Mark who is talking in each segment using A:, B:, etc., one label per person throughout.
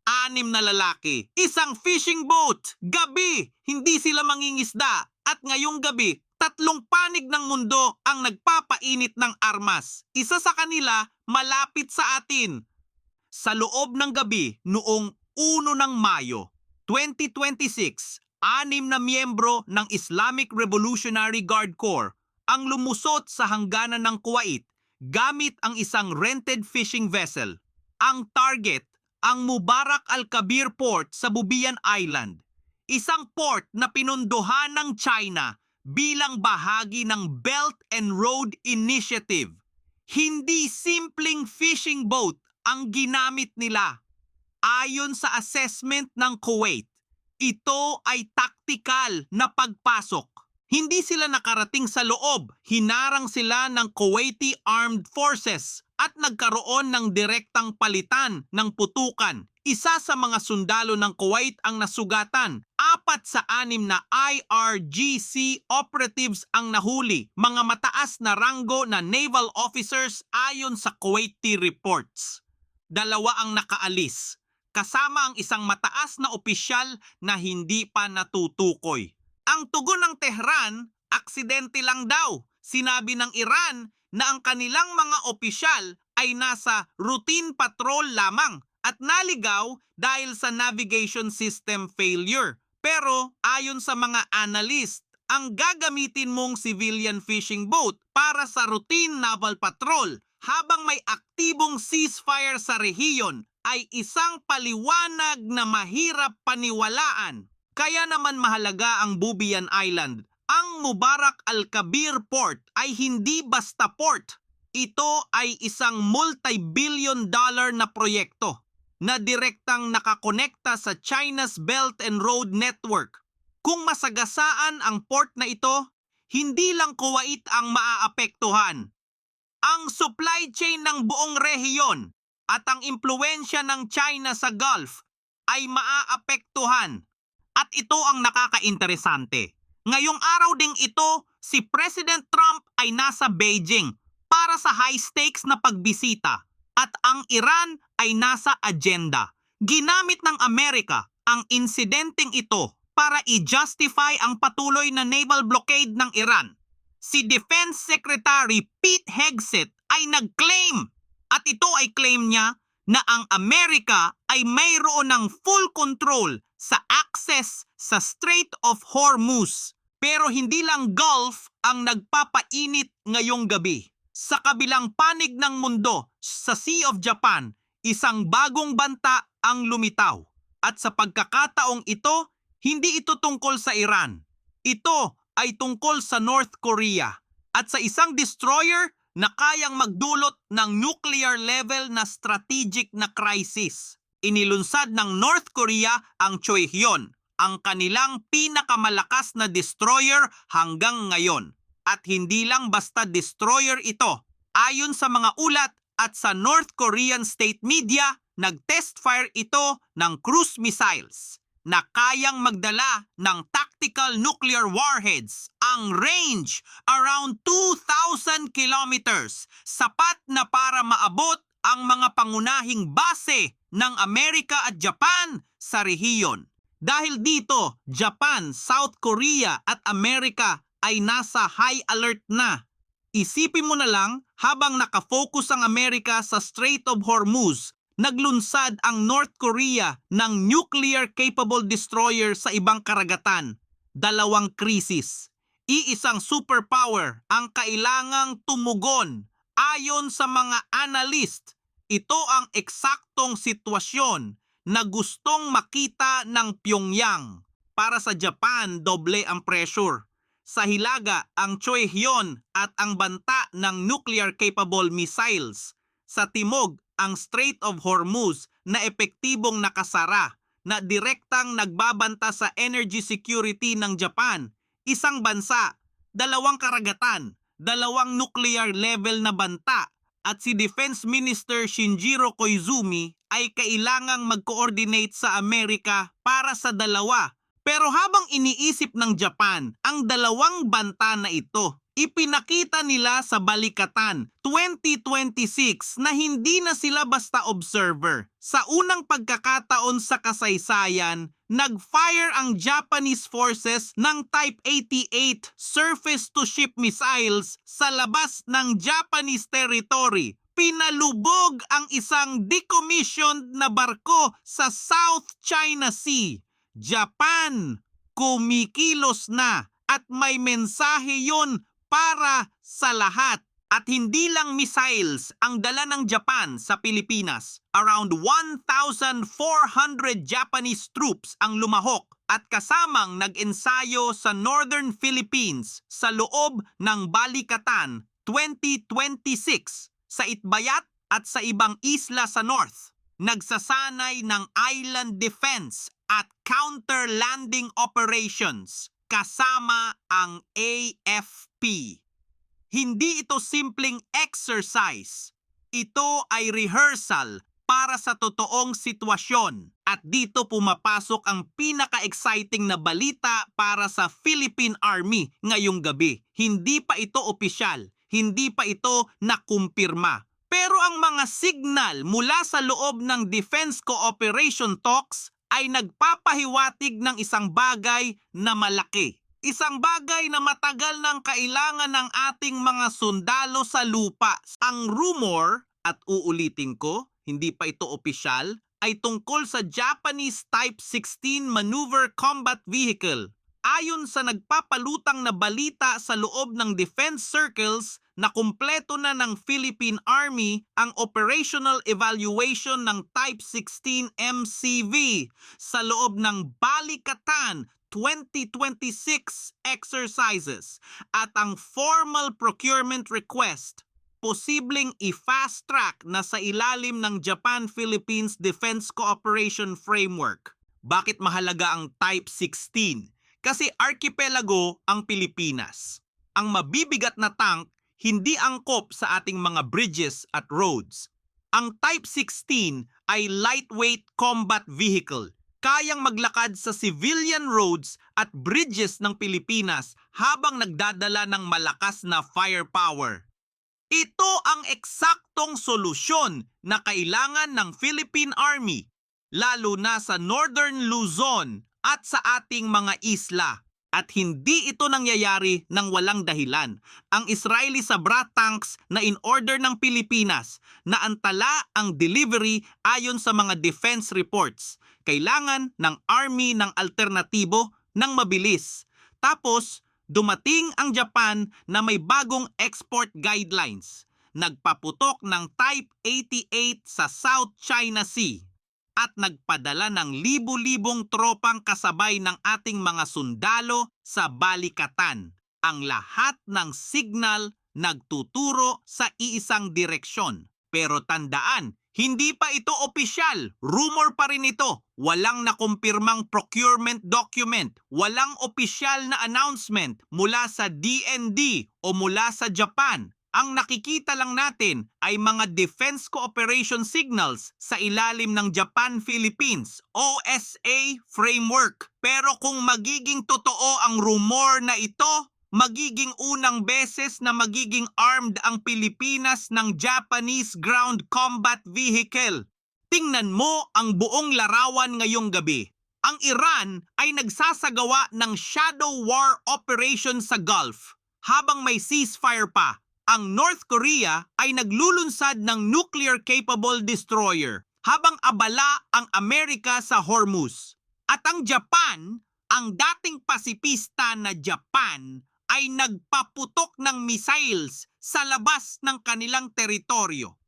A: 6 na lalaki, isang fishing boat, gabi, hindi sila mangingisda. At ngayong gabi, 3 panig ng mundo ang nagpapainit ng armas. Isa sa kanila malapit sa atin. Sa loob ng gabi noong 1 ng Mayo, 2026, 6 na miyembro ng Islamic Revolutionary Guard Corps ang lumusot sa hangganan ng Kuwait gamit ang isang rented fishing vessel. Ang target, ang Mubarak al-Kabir Port sa Bubiyan Island, isang port na pinunduhan ng China bilang bahagi ng Belt and Road Initiative. Hindi simpleng fishing boat ang ginamit nila. Ayon sa assessment ng Kuwait, ito ay taktikal na pagpasok. Hindi sila nakarating sa loob, hinarang sila ng Kuwaiti Armed Forces at nagkaroon ng direktang palitan ng putukan. Isa sa mga sundalo ng Kuwait ang nasugatan. 4 sa 6 na IRGC operatives ang nahuli, mga mataas na ranggo na naval officers ayon sa Kuwaiti reports. 2 ang nakaalis, kasama ang isang mataas na opisyal na hindi pa natutukoy. Ang tugon ng Tehran, aksidente lang daw. Sinabi ng Iran na ang kanilang mga opisyal ay nasa routine patrol lamang at naligaw dahil sa navigation system failure. Pero ayon sa mga analyst, ang gagamitin mong civilian fishing boat para sa routine naval patrol habang may aktibong ceasefire sa rehiyon ay isang paliwanag na mahirap paniwalaan. Kaya naman mahalaga ang Bubiyan Island. Ang Mubarak al-Kabir Port ay hindi basta port. Ito ay isang multi-billion dollar na proyekto na direktang nakakonekta sa China's Belt and Road Network. Kung masagasaan ang port na ito, hindi lang Kuwait ang maaapektuhan. Ang supply chain ng buong rehiyon at ang impluwensya ng China sa Gulf ay maaapektuhan. At ito ang nakakainteresante. Ngayong araw ding ito, si President Trump ay nasa Beijing para sa high-stakes na pagbisita at ang Iran ay nasa agenda. Ginamit ng Amerika ang insidenteng ito para i-justify ang patuloy na naval blockade ng Iran. Si Defense Secretary Pete Hegseth ay nag-claim at ito ay claim niya na ang Amerika ay mayroon ng full control sa access sa Strait of Hormuz. Pero hindi lang Gulf ang nagpapainit ngayong gabi. Sa kabilang panig ng mundo, sa Sea of Japan, isang bagong banta ang lumitaw. At sa pagkakataong ito, hindi ito tungkol sa Iran. Ito ay tungkol sa North Korea at sa isang destroyer na kayang magdulot ng nuclear level na strategic na crisis. Inilunsad ng North Korea ang Choehyun, ang kanilang pinakamalakas na destroyer hanggang ngayon. At hindi lang basta destroyer ito. Ayon sa mga ulat at sa North Korean state media, nag-test fire ito ng cruise missiles na kayang magdala ng tactical nuclear warheads. Ang range around 2,000 kilometers, sapat na para maabot ang mga pangunahing base ng Amerika at Japan sa rehiyon. Dahil dito, Japan, South Korea at Amerika ay nasa high alert na. Isipin mo na lang, habang nakafocus ang Amerika sa Strait of Hormuz, naglunsad ang North Korea ng nuclear-capable destroyer sa ibang karagatan. 2 krisis. Iisang superpower ang kailangang tumugon. Ayon sa mga analyst, ito ang eksaktong sitwasyon na gustong makita ng Pyongyang. Para sa Japan, doble ang pressure. Sa hilaga, ang Choehyun at ang banta ng nuclear-capable missiles. Sa timog, ang Strait of Hormuz na epektibong nakasara na direktang nagbabanta sa energy security ng Japan. Isang bansa, 2 karagatan, 2 nuclear level na banta. At si Defense Minister Shinjiro Koizumi ay kailangang mag-coordinate sa Amerika para sa 2. Pero habang iniisip ng Japan ang 2 banta na ito, Ipinakita nila sa Balikatan 2026 na hindi na sila basta observer. Sa unang pagkakataon sa kasaysayan, nag-fire ang Japanese forces ng Type 88 surface-to-ship missiles sa labas ng Japanese territory. Pinalubog ang isang decommissioned na barko sa South China Sea. Japan, kumikilos na at may mensahe yon para sa lahat. At hindi lang missiles ang dala ng Japan sa Pilipinas. Around 1,400 Japanese troops ang lumahok at kasamang nag-ensayo sa Northern Philippines sa loob ng Balikatan 2026 sa Itbayat at sa ibang isla sa North. Nagsasanay ng island defense at counter-landing operations kasama ang AFP. Hindi ito simpleng exercise. Ito ay rehearsal para sa totoong sitwasyon. At dito pumapasok ang pinaka-exciting na balita para sa Philippine Army ngayong gabi. Hindi pa ito opisyal, hindi pa ito nakumpirma. Pero ang mga signal mula sa loob ng Defense Cooperation Talks ay nagpapahiwatig ng isang bagay na malaki. Isang bagay na matagal nang kailangan ng ating mga sundalo sa lupa. Ang rumor, at uulitin ko, hindi pa ito opisyal, ay tungkol sa Japanese Type 16 Maneuver Combat Vehicle. Ayon sa nagpapalutang na balita sa loob ng defense circles, na kumpleto na ng Philippine Army ang operational evaluation ng Type 16 MCV sa loob ng Balikatan 2026 exercises at ang formal procurement request posibleng i-fast track na sa ilalim ng Japan-Philippines Defense Cooperation Framework. Bakit mahalaga ang Type 16? Kasi archipelago ang Pilipinas. Ang mabibigat na tank hindi angkop sa ating mga bridges at roads. Ang Type 16 ay lightweight combat vehicle. Kayang maglakad sa civilian roads at bridges ng Pilipinas habang nagdadala ng malakas na firepower. Ito ang eksaktong solusyon na kailangan ng Philippine Army, lalo na sa Northern Luzon at sa ating mga isla. At hindi ito nangyayari ng walang dahilan. Ang Israeli Sabra tanks na in-order ng Pilipinas na antala ang delivery ayon sa mga defense reports. Kailangan ng Army ng alternatibo ng mabilis. Tapos, dumating ang Japan na may bagong export guidelines. Nagpaputok ng Type 88 sa South China Sea. At nagpadala ng libu-libong tropang kasabay ng ating mga sundalo sa Balikatan. Ang lahat ng signal nagtuturo sa iisang direksyon. Pero tandaan, hindi pa ito opisyal. Rumor pa rin ito. Walang nakumpirmang procurement document. Walang opisyal na announcement mula sa DND o mula sa Japan. Ang nakikita lang natin ay mga defense cooperation signals sa ilalim ng Japan-Philippines OSA framework. Pero kung magiging totoo ang rumor na ito, magiging unang beses na magiging armed ang Pilipinas ng Japanese ground combat vehicle. Tingnan mo ang buong larawan ngayong gabi. Ang Iran ay nagsasagawa ng shadow war operation sa Gulf habang may ceasefire pa. Ang North Korea ay naglulunsad ng nuclear-capable destroyer habang abala ang Amerika sa Hormuz. At ang Japan, ang dating pasipista na Japan, ay nagpaputok ng missiles sa labas ng kanilang teritoryo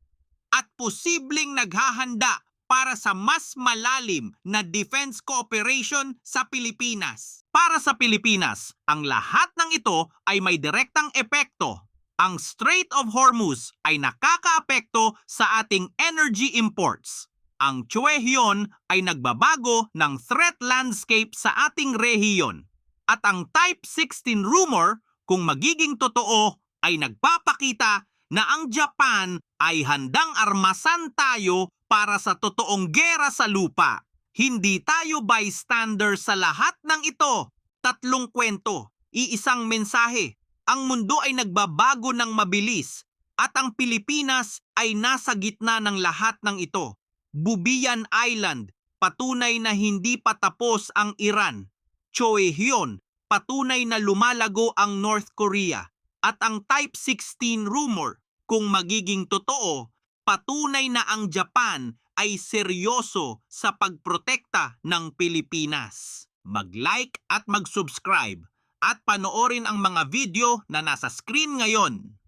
A: at posibleng naghahanda para sa mas malalim na defense cooperation sa Pilipinas. Para sa Pilipinas, ang lahat ng ito ay may direktang epekto. Ang Strait of Hormuz ay nakakaapekto sa ating energy imports. Ang Chuehyun ay nagbabago ng threat landscape sa ating rehiyon. At ang Type 16 rumor, kung magiging totoo, ay nagpapakita na ang Japan ay handang armasan tayo para sa totoong gera sa lupa. Hindi tayo bystander sa lahat ng ito. 3 kwento, iisang mensahe. ang mundo ay nagbabago ng mabilis at ang Pilipinas ay nasa gitna ng lahat ng ito. Bubiyan Island, patunay na hindi pa tapos ang Iran. Choehyun, patunay na lumalago ang North Korea. At ang Type 16 rumor, kung magiging totoo, patunay na ang Japan ay seryoso sa pagprotekta ng Pilipinas. Mag-like at mag-subscribe at panoorin ang mga video na nasa screen ngayon.